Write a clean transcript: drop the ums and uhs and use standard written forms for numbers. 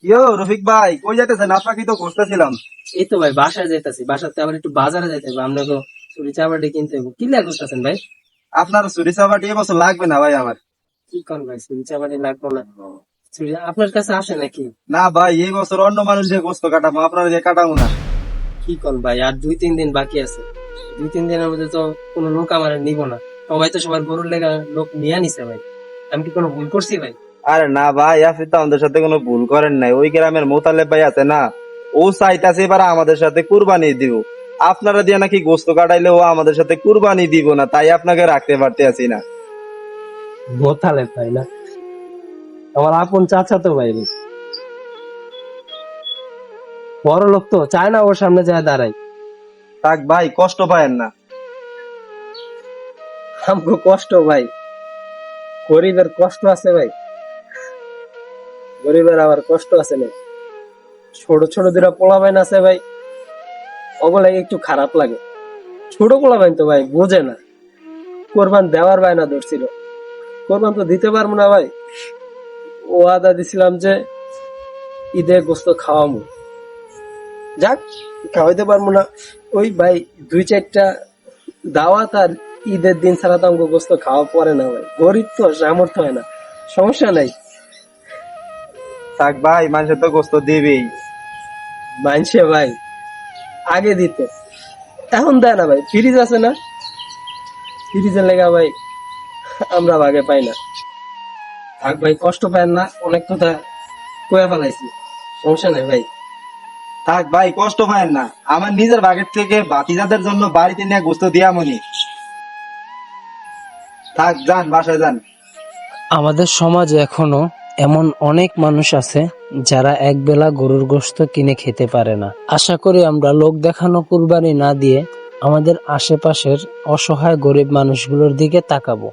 কিও রফিক ভাই কই যাইতেছেন? আপনাকে তো খুঁজতেছিলাম। এই তো ভাই বাসায় যাইতাছি, বাসাতে আবার একটু বাজারে যাইতে হবে, আমরা তো চুরি চাবাটি কিনতে হবে। কি লেগে করতেছেন ভাই? আপনার চুরি চাবাটি এবছর লাগবে না ভাই আমার। কি করেন ভাই, চুরি চাবাটি লাগবো না? চুরি আপনার কাছে আসে নাকি? না ভাই, এই বছর অন্য মানুষ দিয়ে গোস্ত কাটাবো, আপনার দিয়ে কাটাবো না। কি করেন ভাই, আর 2-3 দিন বাকি আছে। 2-3 দিনের মধ্যে তো কোনো লোক আমার নিব না। সবাই তো সবার গরুর লেগা লোক নিয়ে নিছে ভাই। আমি কি কোনো ভুল করছি ভাই? আরে না ভাই, আপনি তো আমাদের সাথে কোনো ভুল করেন নাই। ওই গ্রামের মোতালেব ভাই আছে না, ও চাইতাছে এবার আমাদের সাথে কুরবানি দিব। আপনারা দিয়ে নাকি গোস্ত কাটাইলে ও আমাদের সাথে কুরবানি দিব না, তাই আপনাকে রাখতে পারতে আছি না। মোতালে ভাই না, আমার আপন চাচা তো ভাই। বড় লোক তো চায় না ওর সামনে যায় দাঁড়াই। থাক ভাই, কষ্ট পায়েন না। আমগো কষ্ট ভাই, গরিবের কষ্ট আছে ভাই, গরিবের আবার কষ্ট আছে না। ছোট ছোট দুটা পোলাপাইন আছে ভাই, ওগুলা একটু খারাপ লাগে। ছোট পোলাপাইন তো ভাই বোঝে না, কোরবান দেওয়ার বায়না ধরছিল। কোরবান তো দিতে পারবো না ভাই, ও আদা দিছিলাম যে ঈদে গোস্ত খাওয়ামু, যাক খাওয়াইতে পারবো না। ওই ভাই 2-4টা দাওয়াত আর ঈদের দিন ছাড়া তো আমাকে গোস্ত খাওয়া পড়ে না ভাই, গরিব তো সামর্থ্য হয় না। সমস্যা নাই, থাক ভাই, মানুষের তো গোস্ত দিবেই। মানছে ভাই, আগে দিত, এখন দেয় না ভাই। ফ্রিজ আছে না, ফ্রিজের লেগা ভাই আমরা ভাগে পাই না। থাক ভাই, কষ্ট পায় না, অনেক কথা কয়ে ফেলাইছি, সমস্যা নাই ভাই। থাক ভাই, কষ্ট পায়েন না। আমার নিজের বাগের থেকে বাতিজাদের জন্য বাড়িতে নিয়ে গোস্ত দিয়া মনি। থাক, যান বাসায় যান। আমাদের সমাজে এখনো এমন অনেক মানুষ আছে যারা একবেলা গরুর গোশত কিনে খেতে পারে না। আশা করি আমরা লোক দেখানো কুরবানি না দিয়ে আমাদের আশেপাশের অসহায় গরিব মানুষগুলোর দিকে তাকাবো।